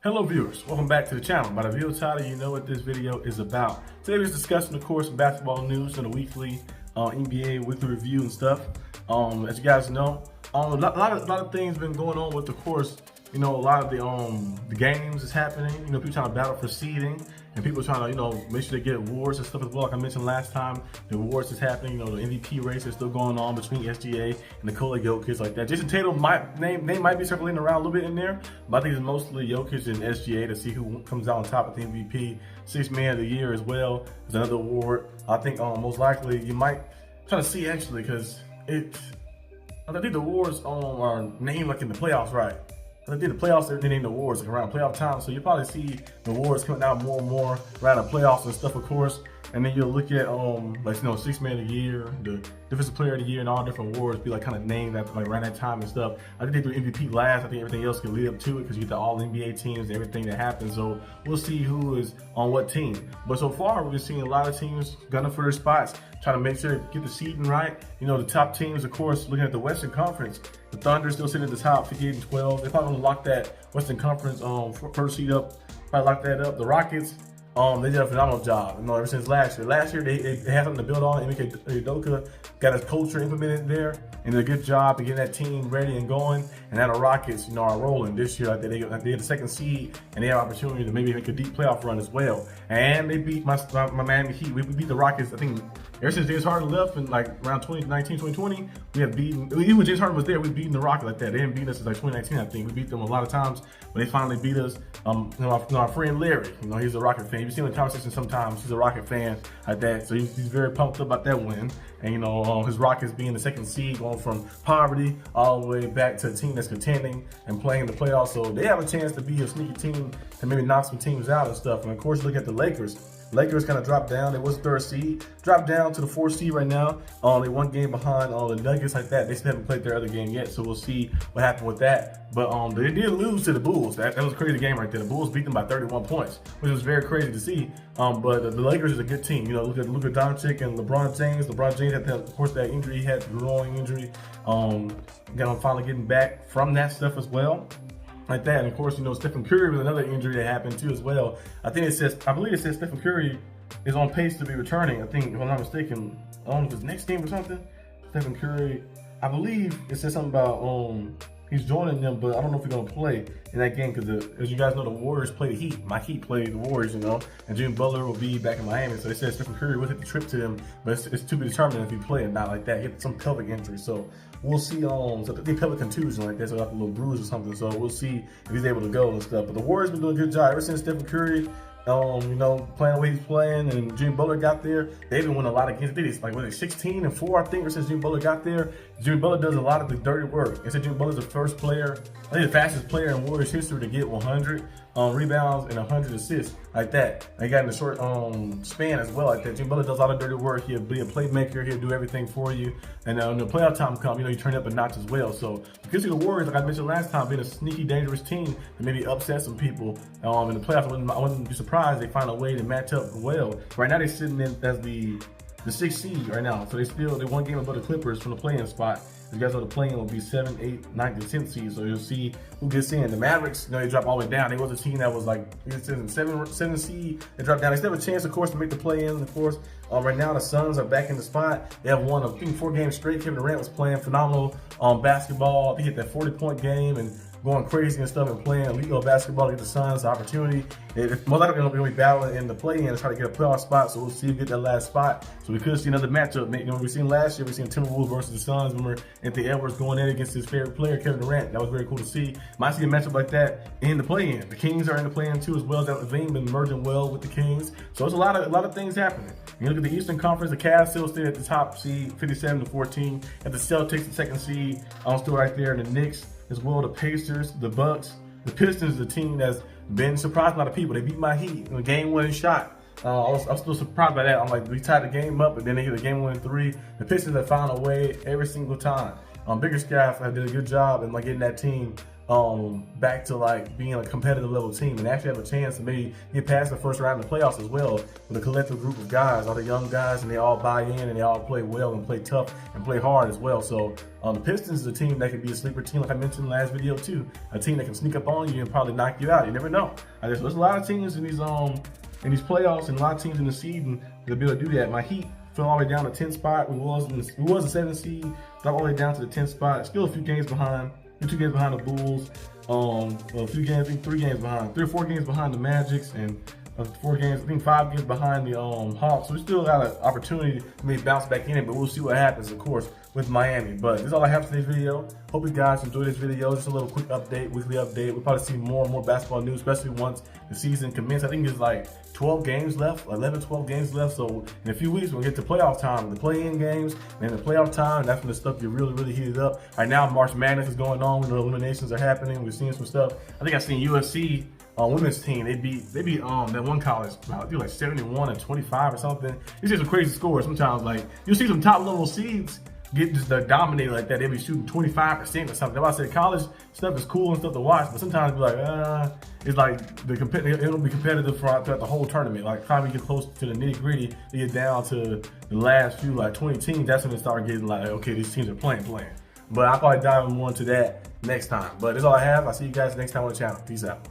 Hello viewers, welcome back to the channel. By the video title, you know what this video is about. Today we're discussing, of course, basketball news and the weekly NBA weekly review and stuff. As you guys know, a lot of things been going on with, of course, a lot of the games is happening. People trying to battle for seeding, and people trying to, make sure they get awards and stuff as well. Like I mentioned last time, the awards is happening. The MVP race is still going on between SGA and Nikola Jokic, like that. Jason Tatum name might be circulating around a little bit in there, but I think it's mostly Jokic and SGA to see who comes out on top of the MVP. Sixth Man of the Year as well is another award. I think most likely you might try to see actually, because I think the awards are named like in the playoffs, right? I think the playoffs, they name the awards like around playoff time, so you'll probably see the awards coming out more and more around the playoffs and stuff, of course. And then you'll look at Sixth Man of the Year, the Defensive Player of the Year, and all different awards be like kind of named at like around that time and stuff. I think they do MVP last. I think everything else can lead up to it because you get the All NBA teams and everything that happens. So we'll see who is on what team. But so far, we've been seeing a lot of teams gunning for their spots, trying to make sure to get the seeding right. The top teams, of course, looking at the Western Conference, the Thunder still sitting at the top, 58 and 12. They're probably gonna lock that Western Conference first seed up. Probably lock that up. The Rockets. They did a phenomenal job, ever since last year. Last year, they had something to build on. Emeka Udoka got his culture implemented there and did a good job of getting that team ready and going. And now the Rockets, are rolling this year. They had the second seed, and they have opportunity to maybe make a deep playoff run as well. And they beat my Miami Heat. We beat the Rockets, I think, ever since James Harden left in like around 2019, 2020, we have beaten, even when James Harden was there, we beaten the Rockets like that. They didn't beat us since like 2019, I think. We beat them a lot of times, but they finally beat us. Our friend Larry, he's a Rocket fan. You've seen the conversation sometimes, he's a Rocket fan like that. So he's very pumped up about that win. And his Rockets being the second seed, going from poverty all the way back to a team that's contending and playing in the playoffs. So they have a chance to be a sneaky team to maybe knock some teams out and stuff. And of course, look at the Lakers. Lakers kind of dropped down. They was third seed, dropped down to the fourth seed right now. They one game behind the Nuggets like that. They still haven't played their other game yet, so we'll see what happened with that. But they did lose to the Bulls. That was a crazy game right there. The Bulls beat them by 31 points, which was very crazy to see. But the Lakers is a good team. Look at Luka Doncic and LeBron James. LeBron James had, of course, that injury. He had the growing injury. Finally getting back from that stuff as well. Like that, and of course, Stephen Curry was another injury that happened too as well. I believe it says Stephen Curry is on pace to be returning. I think, if I'm not mistaken, on his next game or something. Stephen Curry, I believe it says something about he's joining them, but I don't know if he's gonna play in that game because, as you guys know, the Warriors play the Heat. My Heat play the Warriors, and Jimmy Butler will be back in Miami. So they said Stephen Curry will take the trip to them, but it's to be determined if he play or not like that. He had some pelvic injury, so we'll see. So I think pelvic contusion like that, so like a little bruise or something. So we'll see if he's able to go and stuff. But the Warriors been doing a good job ever since Stephen Curry. Playing the way he's playing, and Jimmy Butler got there. They've been winning a lot of games. They did like 16-4, I think, or since Jimmy Butler got there. Jimmy Butler does a lot of the dirty work. They said Jimmy Butler's the first player, I think the fastest player in Warriors history to get 100 rebounds and 100 assists like that. They got in the short span as well like that. Jimmy Butler does a lot of dirty work. He'll be a playmaker. He'll do everything for you. And when the playoff time comes, you turn up a notch as well. So because of the Warriors, like I mentioned last time, being a sneaky, dangerous team to maybe upset some people in the playoffs, I wouldn't be surprised they find a way to match up well. Right now they're sitting in as the 6th seed right now. So they one game above the Clippers from the play-in spot. You guys know the play-in will be 7, 8, 9, and 10th seed. So you'll see who gets in. The Mavericks, they drop all the way down. They was a team that was like, it says in 7 seed. They dropped down. They still have a chance, of course, to make the play-in. Of course, right now the Suns are back in the spot. They have won, I think, 4 games straight. Kevin Durant was playing phenomenal basketball. He hit that 40-point game and going crazy and stuff and playing legal basketball to get the Suns the opportunity. Most likely going to be battling in the play-in to try to get a playoff spot, so we'll see who get that last spot. So we could see another matchup. We've seen last year, we've seen Timberwolves versus the Suns. Remember Anthony Edwards going in against his favorite player, Kevin Durant. That was very cool to see. Might see a matchup like that in the play-in. The Kings are in the play-in too as well. That Levine been merging well with the Kings. So it's a lot of things happening. You look at the Eastern Conference, the Cavs still stay at the top seed, 57-14. At the Celtics, the second seed, still right there. And the Knicks as well, the Pacers, the Bucks, the Pistons, the team that's been surprised by a lot of people. They beat my Heat in a game-winning shot. I'm still surprised by that. I'm like, we tied the game up, but then they hit a game-winning 3. The Pistons have found a way every single time. Bigger Scaff did a good job in getting that team back to like being a competitive level team and actually have a chance to maybe get past the first round of the playoffs as well with a collective group of guys, all the young guys, and they all buy in and they all play well and play tough and play hard as well. So the Pistons is a team that could be a sleeper team, like I mentioned in the last video too. A team that can sneak up on you and probably knock you out. You never know. There's a lot of teams in these playoffs and a lot of teams in the season that'll be able to do that. My Heat fell all the way down to 10th spot. We was a 7th seed, got all the way down to the 10th spot. Still a few games behind. 2 games behind the Bulls, a few games, I think 3 games behind, 3 or 4 games behind the Magics, and 4 games, I think 5 games behind the Hawks. So we still got an opportunity to maybe bounce back in it, but we'll see what happens, of course, with Miami. But this is all I have for today's video. Hope you guys enjoyed this video. Just a little quick update, weekly update. We'll probably see more and more basketball news, especially once the season commences. I think there's like 12 games left, 11, 12 games left. So in a few weeks, we'll get to playoff time, the play-in games, and then the playoff time. That's when the stuff get really, really heated up. Right now, March Madness is going on. The eliminations are happening. We're seeing some stuff. I think I seen UFC women's team. They beat that one college, I think like 71-25 or something. It's just a crazy score. Sometimes like you see some top level seeds get just dominated like that. They be shooting 25% or something. That's why I said college stuff is cool and stuff to watch, but sometimes be like, it's like it'll be competitive throughout the whole tournament. Like probably get close to the nitty gritty, to get down to the last few like 20 teams. That's when it start getting like, okay, these teams are playing. But I'll probably dive more into that next time. But that's all I have. I'll see you guys next time on the channel. Peace out.